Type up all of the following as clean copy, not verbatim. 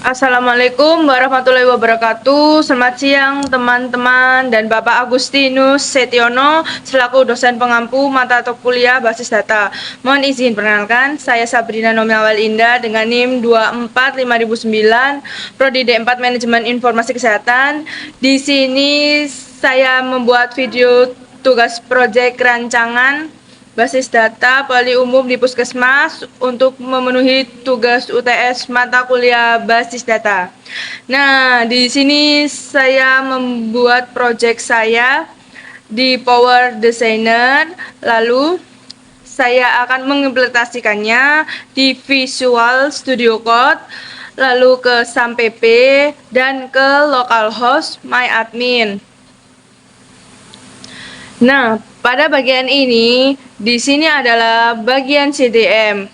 Assalamualaikum warahmatullahi wabarakatuh. Selamat siang teman-teman dan Bapak Agustinus Setiono selaku dosen pengampu mata atau kuliah basis data. Mohon izin perkenalkan, saya Sabrina Nomi Awal Indah dengan NIM 245009, Prodi D4 Manajemen Informasi Kesehatan. Di sini saya membuat video tugas proyek rancangan basis data poli umum di Puskesmas untuk memenuhi tugas UTS mata kuliah basis data. Nah, di sini saya membuat proyek saya di Power Designer, lalu saya akan mengimplementasikannya di Visual Studio Code, lalu ke SAMPP dan ke localhost MyAdmin. Nah, pada bagian ini, di sini adalah bagian CDM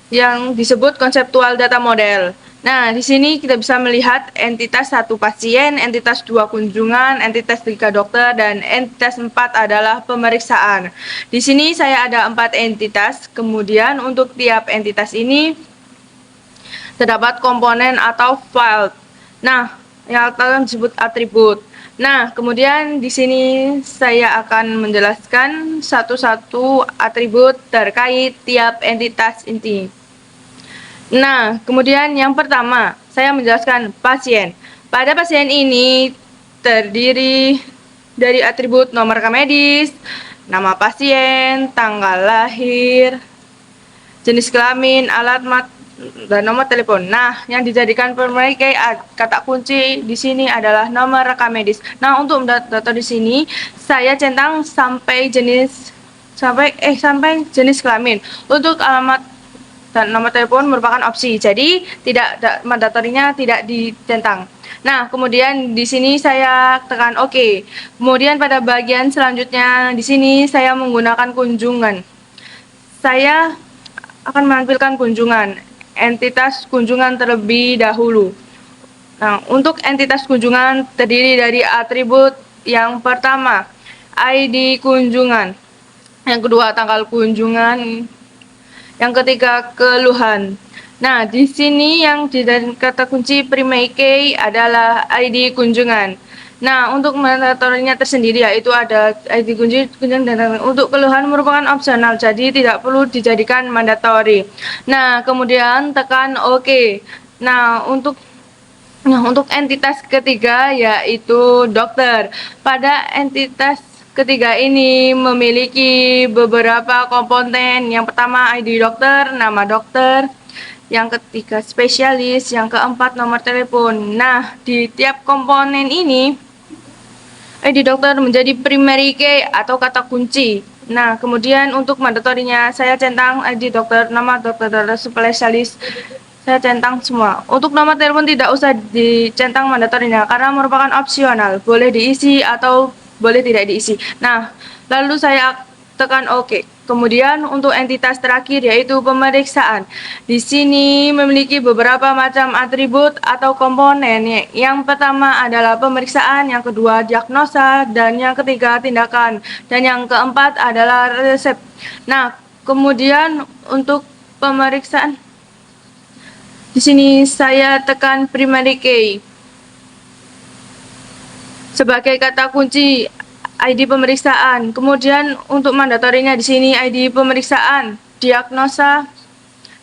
yang disebut konseptual data model. Nah, di sini kita bisa melihat entitas 1 pasien, entitas 2 kunjungan, entitas 3 dokter, dan entitas 4 adalah pemeriksaan. Di sini saya ada 4 entitas, kemudian untuk tiap entitas ini terdapat komponen atau file. Nah, yang akan disebut atribut. Nah, kemudian di sini saya akan menjelaskan satu-satu atribut terkait tiap entitas inti. Nah, kemudian yang pertama, saya menjelaskan pasien. Pada pasien ini terdiri dari atribut nomor rekam medis, nama pasien, tanggal lahir, jenis kelamin, alamat, dan nomor telepon. Nah, yang dijadikan pemakai kata kunci di sini adalah nomor rekam medis. Nah, untuk data di sini saya centang sampai jenis jenis kelamin. Untuk alamat dan nomor telepon merupakan opsi. Jadi mandatorinya tidak dicentang. Nah, kemudian di sini saya tekan OK. Kemudian pada bagian selanjutnya di sini saya menggunakan kunjungan. Saya akan menampilkan kunjungan. Entitas kunjungan terlebih dahulu. Nah, untuk entitas kunjungan terdiri dari atribut yang pertama, ID kunjungan. Yang kedua, tanggal kunjungan. Yang ketiga, keluhan. Nah, di sini yang dijadikan kata kunci primary key adalah ID kunjungan. Nah, untuk mandatorinya tersendiri yaitu ada ID kunjungan dan untuk keluhan merupakan opsional, jadi tidak perlu dijadikan mandatori. Nah, kemudian tekan OK. Nah, untuk entitas ketiga yaitu dokter. Pada entitas ketiga ini memiliki beberapa komponen. Yang pertama ID dokter, nama dokter. Yang ketiga spesialis, yang keempat nomor telepon. Nah, di tiap komponen ini ID dokter menjadi primary key atau kata kunci. Nah, kemudian untuk mandatorinya saya centang ID dokter, nama dokter, spesialis, saya centang semua. Untuk nomor telepon tidak usah dicentang mandatorinya karena merupakan opsional, boleh diisi atau boleh tidak diisi. Nah, lalu saya tekan OK. Kemudian untuk entitas terakhir yaitu pemeriksaan. Di sini memiliki beberapa macam atribut atau komponen. Yang pertama adalah pemeriksaan, yang kedua diagnosa, dan yang ketiga tindakan, dan yang keempat adalah resep. Nah, kemudian untuk pemeriksaan di sini saya tekan primary key sebagai kata kunci ID pemeriksaan. Kemudian untuk mandatorinya di sini ID pemeriksaan, diagnosa,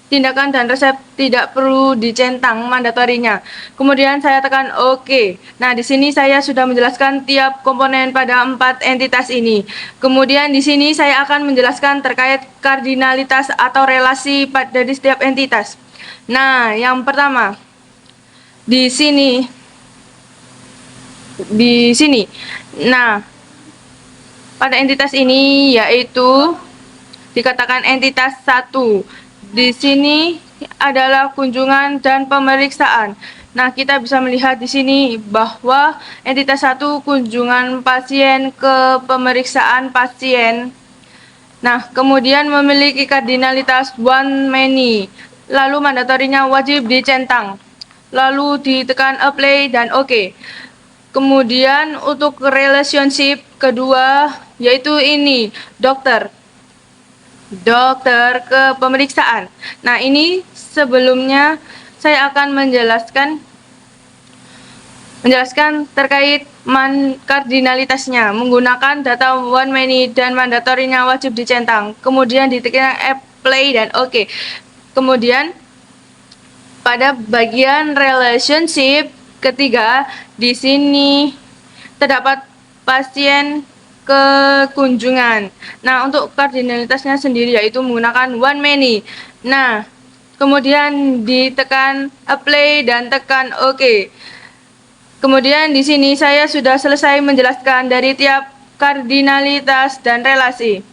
tindakan, dan resep tidak perlu dicentang mandatorinya. Kemudian saya tekan OK. Nah, di sini saya sudah menjelaskan tiap komponen pada 4 entitas ini. Kemudian di sini saya akan menjelaskan terkait kardinalitas atau relasi dari setiap entitas. Nah, yang pertama di sini. Nah, pada entitas ini yaitu dikatakan entitas 1. Di sini adalah kunjungan dan pemeriksaan. Nah, kita bisa melihat di sini bahwa entitas 1 kunjungan pasien ke pemeriksaan pasien. Nah, kemudian memiliki kardinalitas one many. Lalu mandatorinya wajib dicentang. Lalu ditekan apply dan OK. Kemudian untuk relationship kedua yaitu ini dokter ke pemeriksaan. Nah, ini sebelumnya saya akan menjelaskan terkait kardinalitasnya menggunakan data one many dan mandatorinya wajib dicentang. Kemudian ditekan apply dan oke. Kemudian pada bagian relationship ketiga di sini terdapat pasien kekunjungan. Nah, untuk kardinalitasnya sendiri yaitu menggunakan one many. Nah, kemudian ditekan apply dan tekan oke. Kemudian di sini saya sudah selesai menjelaskan dari tiap kardinalitas dan relasi.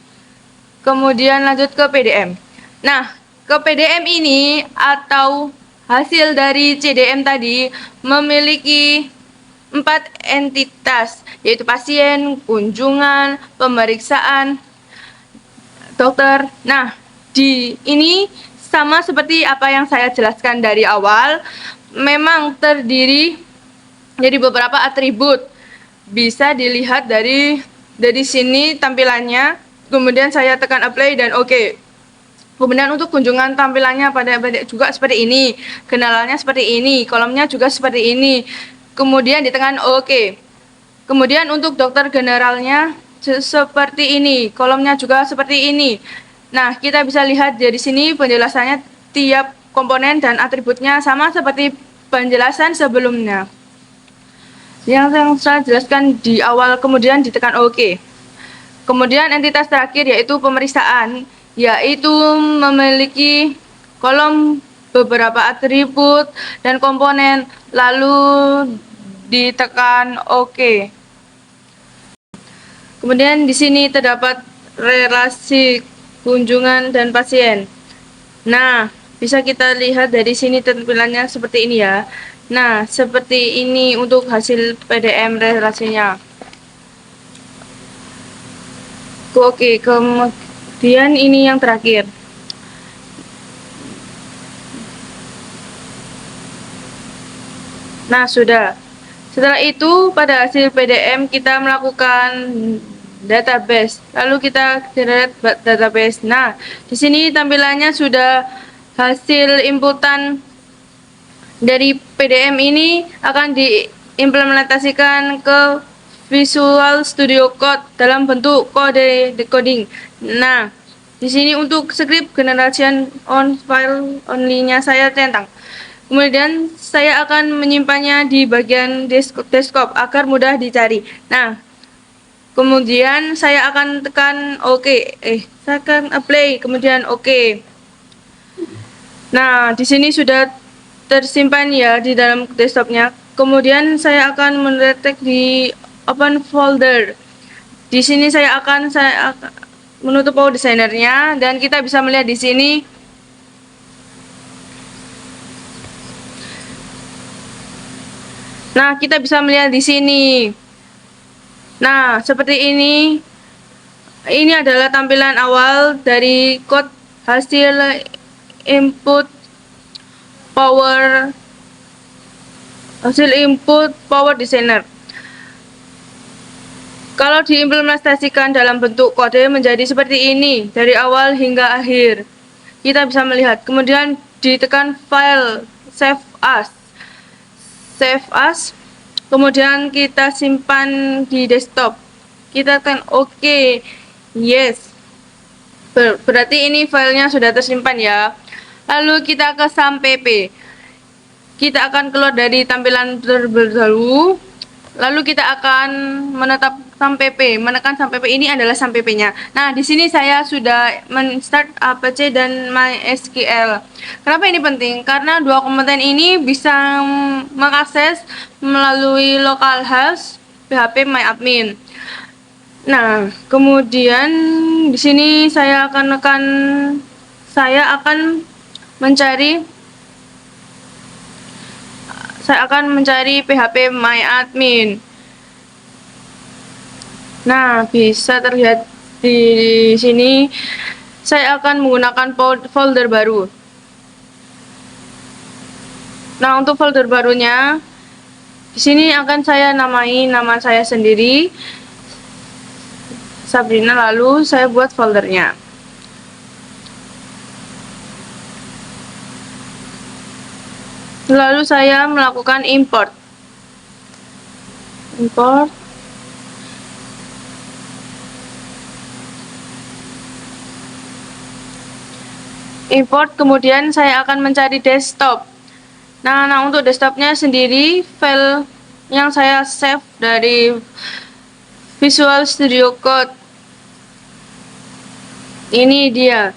Kemudian lanjut ke PDM. Nah, ke PDM ini atau hasil dari CDM tadi memiliki 4 entitas, yaitu pasien, kunjungan, pemeriksaan, dokter. Nah, di ini sama seperti apa yang saya jelaskan dari awal, memang terdiri dari beberapa atribut. Bisa dilihat dari sini tampilannya. Kemudian saya tekan apply dan oke. Kemudian untuk kunjungan tampilannya pada juga seperti ini, kenalannya seperti ini, kolomnya juga seperti ini. Kemudian ditekan oke. Kemudian untuk dokter generalnya seperti ini, kolomnya juga seperti ini. Nah, kita bisa lihat dari sini penjelasannya tiap komponen dan atributnya sama seperti penjelasan sebelumnya yang saya jelaskan di awal. Kemudian ditekan oke. Kemudian entitas terakhir yaitu pemeriksaan, yaitu memiliki kolom beberapa atribut dan komponen, lalu ditekan oke. Kemudian di sini terdapat relasi kunjungan dan pasien. Nah, bisa kita lihat dari sini tampilannya seperti ini ya. Nah, seperti ini untuk hasil PDM relasinya. Oke, kemudian ini yang terakhir. Nah, sudah. Setelah itu, pada hasil PDM kita melakukan database. Lalu kita generate database. Nah, di sini tampilannya sudah hasil inputan dari PDM ini akan diimplementasikan ke Visual Studio Code dalam bentuk kode decoding. Nah, di sini untuk script generation on file only-nya saya centang. Kemudian saya akan menyimpannya di bagian desktop agar mudah dicari. Nah, kemudian saya akan tekan oke. Saya akan apply, kemudian oke. Nah, di sini sudah tersimpan ya di dalam desktopnya. Kemudian saya akan mendetek di open folder. Di sini saya akan menutup Power Designer-nya dan kita bisa melihat di sini. Nah, kita bisa melihat di sini. Nah, seperti ini. Ini adalah tampilan awal dari code hasil input Power Designer. Kalau diimplementasikan dalam bentuk kode menjadi seperti ini dari awal hingga akhir. Kita bisa melihat. Kemudian ditekan file save as. Kemudian kita simpan di desktop. Kita tekan oke. Yes. Berarti ini filenya sudah tersimpan ya. Lalu kita ke SAM.pp. Kita akan keluar dari tampilan terlebih dahulu. Lalu kita akan menetap SAM.pp. Menekan SAM.pp, ini adalah SAM.pp-nya. Nah, di sini saya sudah men-start APC dan MySQL. Kenapa ini penting? Karena dua komponen ini bisa mengakses melalui localhost PHP MyAdmin. Nah, kemudian di sini saya akan mencari PHP MyAdmin. Nah, bisa terlihat di sini. Saya akan menggunakan folder baru. Nah, untuk folder barunya di sini akan saya namai nama saya sendiri, Sabrina, lalu saya buat foldernya. Lalu saya melakukan import. Import, kemudian saya akan mencari desktop. Nah, untuk desktopnya sendiri, file yang saya save dari Visual Studio Code. Ini dia.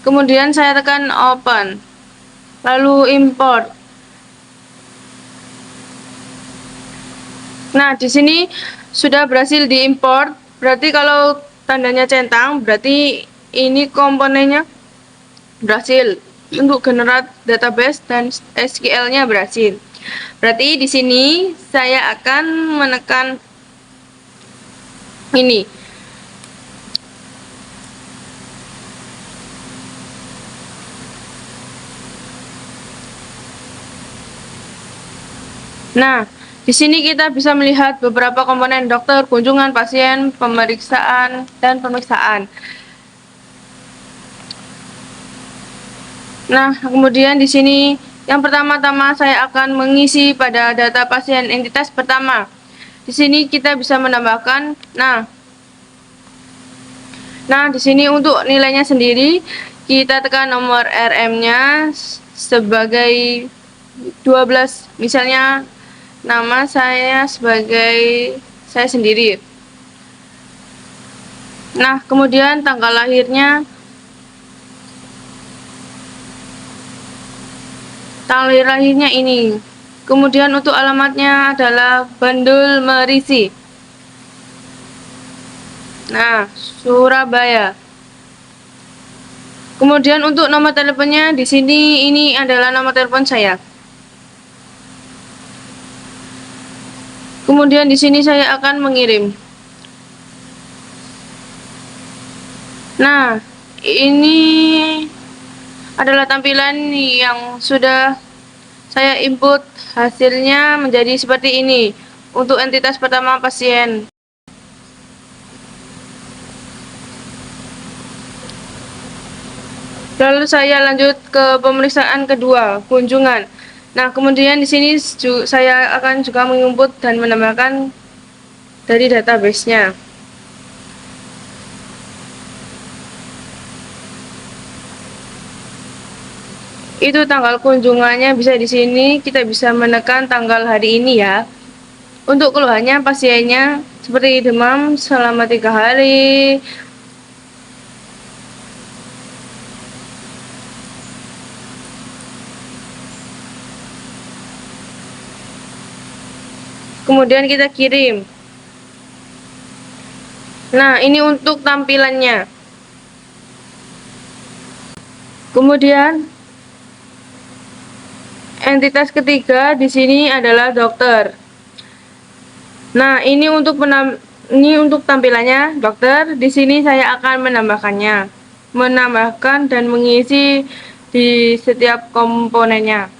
Kemudian saya tekan open. Lalu import. Nah, di sini sudah berhasil diimport. Berarti kalau tandanya centang, berarti ini komponennya berhasil. Untuk generate database dan SQL-nya berhasil. Berarti di sini saya akan menekan ini. Nah, di sini kita bisa melihat beberapa komponen dokter, kunjungan pasien, pemeriksaan, dan pemeriksaan. Nah, kemudian di sini yang pertama-tama saya akan mengisi pada data pasien entitas pertama. Di sini kita bisa menambahkan, nah di sini untuk nilainya sendiri kita tekan nomor RM-nya sebagai 12. Misalnya nama saya sebagai saya sendiri. Nah, kemudian tanggal lahirnya ini. Kemudian untuk alamatnya adalah Bandul Merisi. Nah, Surabaya. Kemudian untuk nomor teleponnya di sini ini adalah nomor telepon saya. Kemudian di sini saya akan mengirim. Nah, ini adalah tampilan yang sudah saya input, hasilnya menjadi seperti ini untuk entitas pertama pasien. Lalu saya lanjut ke pemeriksaan kedua, kunjungan. Nah, kemudian di sini saya akan juga menginput dan menambahkan dari database-nya. Itu tanggal kunjungannya bisa di sini, kita bisa menekan tanggal hari ini ya. Untuk keluhannya pasiennya seperti demam selama 3 hari. Kemudian kita kirim. Nah, ini untuk tampilannya. Kemudian entitas ketiga di sini adalah dokter. Nah, ini untuk tampilannya dokter. Di sini saya akan menambahkan dan mengisi di setiap komponennya.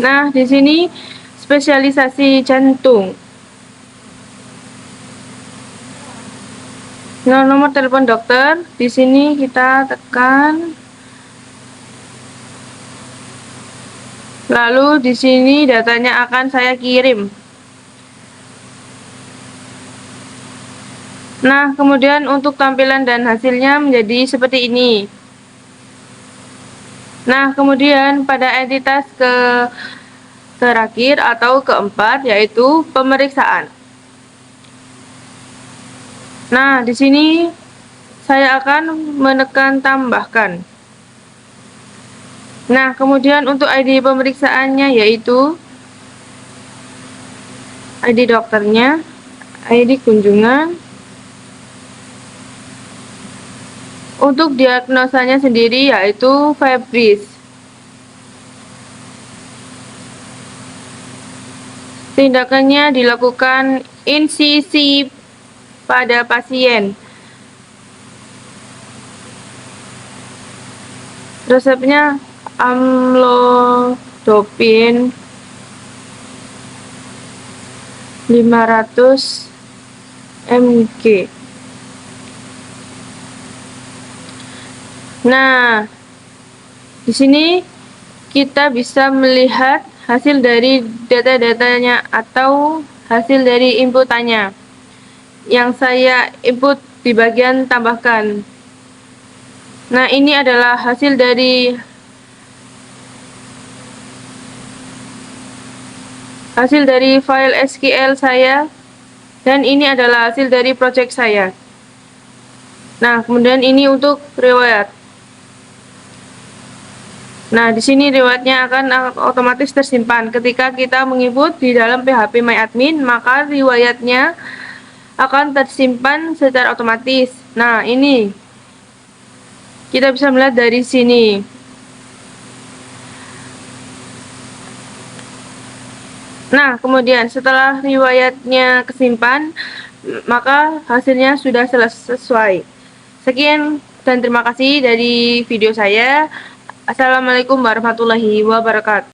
Nah, di sini spesialisasi jantung. Nah, nomor telepon dokter di sini kita tekan. Lalu di sini datanya akan saya kirim. Nah, kemudian untuk tampilan dan hasilnya menjadi seperti ini. Nah, kemudian pada entitas terakhir atau keempat yaitu pemeriksaan. Nah, di sini saya akan menekan tambahkan. Nah, kemudian untuk ID pemeriksaannya yaitu ID dokternya, ID kunjungan. Untuk diagnosanya sendiri yaitu febris. Tindakannya dilakukan insisi pada pasien. Resepnya amlodipin 500 mg. Nah, di sini kita bisa melihat hasil dari data-datanya atau hasil dari inputannya yang saya input di bagian tambahkan. Nah, ini adalah hasil dari file SQL saya, dan ini adalah hasil dari project saya. Nah, kemudian ini untuk riwayat. Nah, di sini riwayatnya akan otomatis tersimpan. Ketika kita menginput di dalam PHP MyAdmin, maka riwayatnya akan tersimpan secara otomatis. Nah, ini kita bisa melihat dari sini. Nah, kemudian setelah riwayatnya kesimpan, maka hasilnya sudah sesuai. Sekian dan terima kasih dari video saya. Assalamualaikum warahmatullahi wabarakatuh.